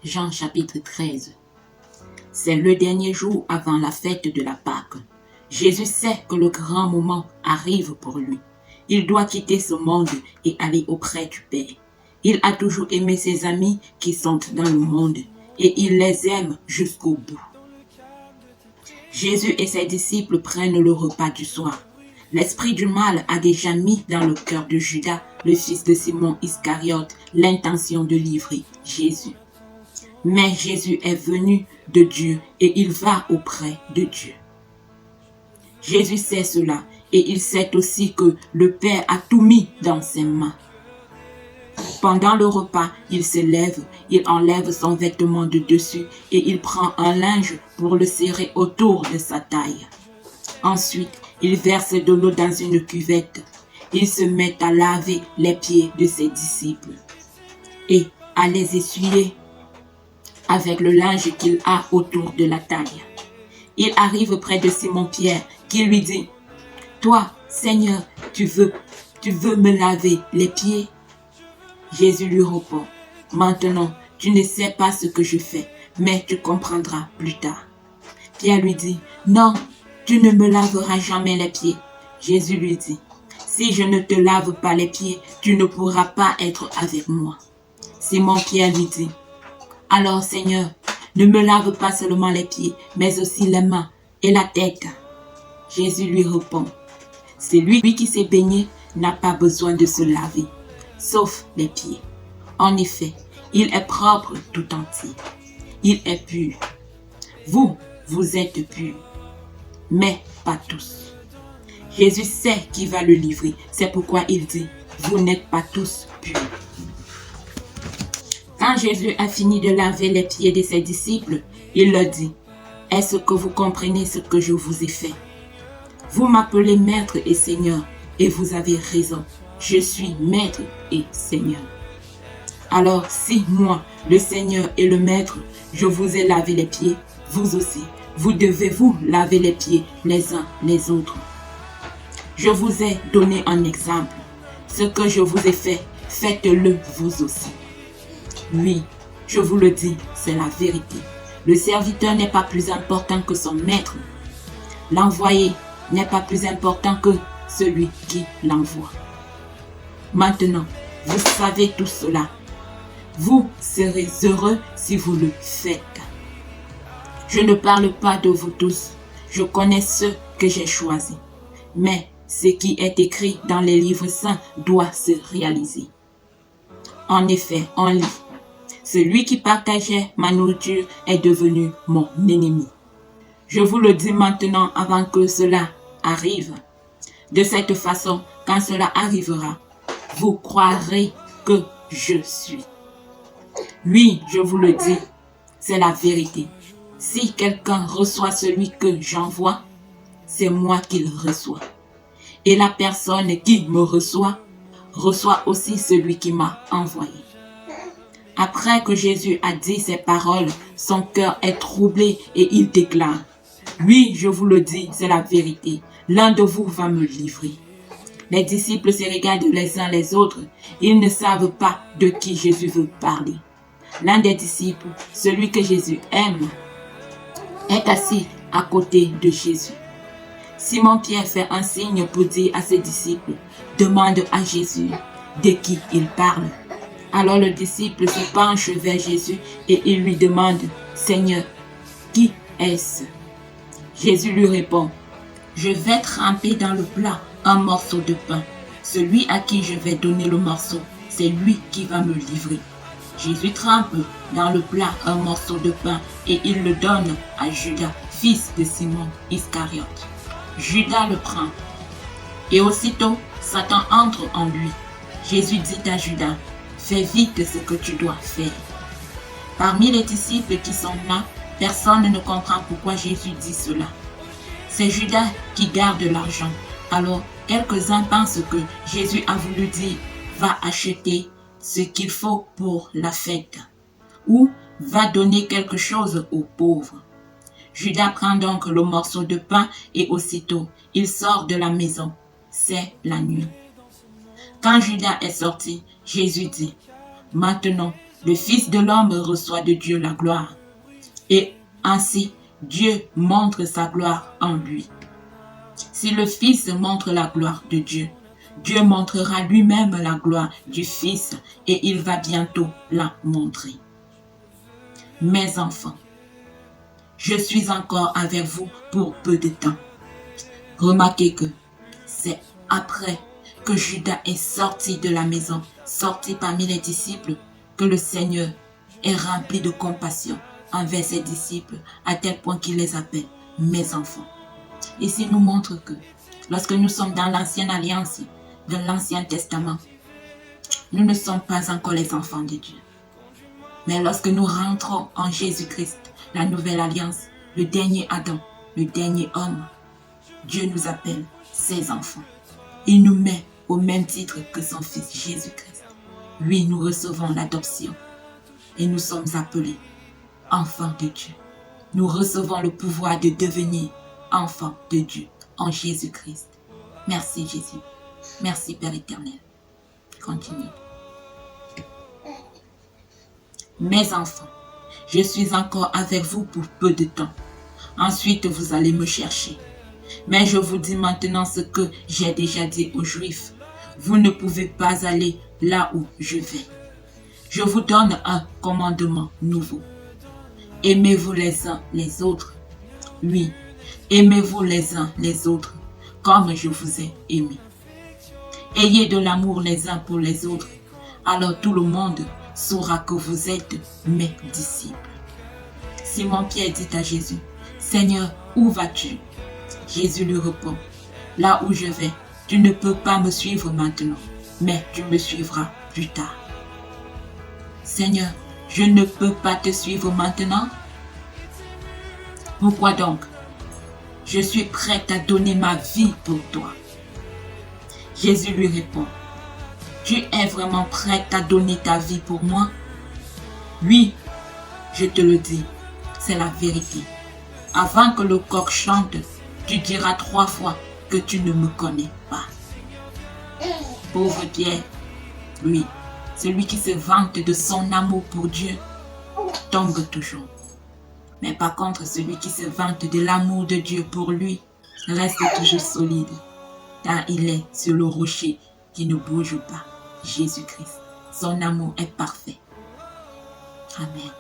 Jean chapitre 13. C'est le dernier jour avant la fête de la Pâque. Jésus sait que le grand moment arrive pour lui. Il doit quitter ce monde et aller auprès du Père. Il a toujours aimé ses amis qui sont dans le monde et il les aime jusqu'au bout. Jésus et ses disciples prennent le repas du soir. L'esprit du mal a déjà mis dans le cœur de Judas, le fils de Simon Iscariote, l'intention de livrer Jésus. Mais Jésus est venu de Dieu et il va auprès de Dieu. Jésus sait cela et il sait aussi que le Père a tout mis dans ses mains. Pendant le repas, il se lève, il enlève son vêtement de dessus et il prend un linge pour le serrer autour de sa taille. Ensuite, il verse de l'eau dans une cuvette. Il se met à laver les pieds de ses disciples et à les essuyer avec le linge qu'il a autour de la taille. Il arrive près de Simon-Pierre qui lui dit « Toi, Seigneur, tu veux me laver les pieds ?» Jésus lui répond « Maintenant, tu ne sais pas ce que je fais, mais tu comprendras plus tard. » Pierre lui dit « Non, tu ne me laveras jamais les pieds. » Jésus lui dit « Si je ne te lave pas les pieds, tu ne pourras pas être avec moi. » Simon-Pierre lui dit « Alors Seigneur, ne me lave pas seulement les pieds, mais aussi les mains et la tête. » Jésus lui répond « Celui qui s'est baigné n'a pas besoin de se laver, sauf les pieds. En effet, il est propre tout entier. Il est pur. Vous êtes purs, mais pas tous. » Jésus sait qui va le livrer. C'est pourquoi il dit « Vous n'êtes pas tous purs. » Quand Jésus a fini de laver les pieds de ses disciples, il leur dit « Est-ce que vous comprenez ce que je vous ai fait? Vous m'appelez Maître et Seigneur, et vous avez raison. Je suis Maître et Seigneur. Alors si moi, le Seigneur et le Maître, je vous ai lavé les pieds, vous aussi, vous devez vous laver les pieds les uns les autres. Je vous ai donné un exemple. Ce que je vous ai fait, faites-le vous aussi. Oui, je vous le dis, c'est la vérité. Le serviteur n'est pas plus important que son maître. L'envoyé n'est pas plus important que celui qui l'envoie. Maintenant, vous savez tout cela. Vous serez heureux si vous le faites. Je ne parle pas de vous tous. Je connais ceux que j'ai choisis. Mais ce qui est écrit dans les livres saints doit se réaliser. En effet, on lit. Celui qui partageait ma nourriture est devenu mon ennemi. Je vous le dis maintenant avant que cela arrive. De cette façon, quand cela arrivera, vous croirez que je suis. Oui, je vous le dis, c'est la vérité. Si quelqu'un reçoit celui que j'envoie, c'est moi qu'il reçoit. Et la personne qui me reçoit aussi celui qui m'a envoyé. Après que Jésus a dit ces paroles, son cœur est troublé et il déclare « Oui, je vous le dis, c'est la vérité. L'un de vous va me livrer. » Les disciples se regardent les uns les autres. Ils ne savent pas de qui Jésus veut parler. L'un des disciples, celui que Jésus aime, est assis à côté de Jésus. Simon-Pierre fait un signe pour dire à ses disciples « Demande à Jésus de qui il parle. » Alors le disciple se penche vers Jésus et il lui demande « Seigneur, qui est-ce » Jésus lui répond « Je vais tremper dans le plat un morceau de pain. Celui à qui je vais donner le morceau, c'est lui qui va me livrer. » Jésus trempe dans le plat un morceau de pain et il le donne à Judas, fils de Simon Iscariote. Judas le prend et aussitôt Satan entre en lui. Jésus dit à Judas « Fais vite ce que tu dois faire. » Parmi les disciples qui sont là, personne ne comprend pourquoi Jésus dit cela. C'est Judas qui garde l'argent. Alors, quelques-uns pensent que Jésus a voulu dire « Va acheter ce qu'il faut pour la fête » ou « Va donner quelque chose aux pauvres. » Judas prend donc le morceau de pain et aussitôt, il sort de la maison. C'est la nuit. Quand Judas est sorti, Jésus dit « Maintenant, Le Fils de l'homme reçoit de Dieu la gloire. Et ainsi, Dieu montre sa gloire en lui. Si le Fils montre la gloire de Dieu, Dieu montrera lui-même la gloire du Fils et il va bientôt la montrer. Mes enfants, je suis encore avec vous pour peu de temps. Remarquez que c'est après que Judas est sorti de la maison, sorti parmi les disciples, que le Seigneur est rempli de compassion envers ses disciples, à tel point qu'il les appelle mes enfants. Ici nous montre que lorsque nous sommes dans l'ancienne alliance, dans l'Ancien Testament, nous ne sommes pas encore les enfants de Dieu. Mais lorsque nous rentrons en Jésus-Christ, la nouvelle alliance, le dernier Adam, le dernier homme, Dieu nous appelle ses enfants. Il nous met au même titre que son Fils Jésus-Christ. Oui, nous recevons l'adoption et nous sommes appelés enfants de Dieu. Nous recevons le pouvoir de devenir enfants de Dieu en Jésus-Christ. Merci Jésus. Merci Père éternel. Continue. Mes enfants, je suis encore avec vous pour peu de temps. Ensuite, vous allez me chercher. Mais je vous dis maintenant ce que j'ai déjà dit aux Juifs. Vous ne pouvez pas aller là où je vais. Je vous donne un commandement nouveau. Aimez-vous les uns les autres. Oui, aimez-vous les uns les autres, comme je vous ai aimé. Ayez de l'amour les uns pour les autres, alors tout le monde saura que vous êtes mes disciples. Simon-Pierre dit à Jésus, Seigneur, où vas-tu? Jésus lui répond, là où je vais, tu ne peux pas me suivre maintenant, mais tu me suivras plus tard. Seigneur, je ne peux pas te suivre maintenant. Pourquoi donc? Je suis prête à donner ma vie pour toi. Jésus lui répond, tu es vraiment prête à donner ta vie pour moi? Oui, je te le dis, c'est la vérité. Avant que le coq chante, tu diras 3 fois que tu ne me connais pas. Pauvre Pierre, lui, celui qui se vante de son amour pour Dieu, tombe toujours. Mais par contre, celui qui se vante de l'amour de Dieu pour lui, reste toujours solide, car il est sur le rocher qui ne bouge pas, Jésus-Christ. Son amour est parfait. Amen.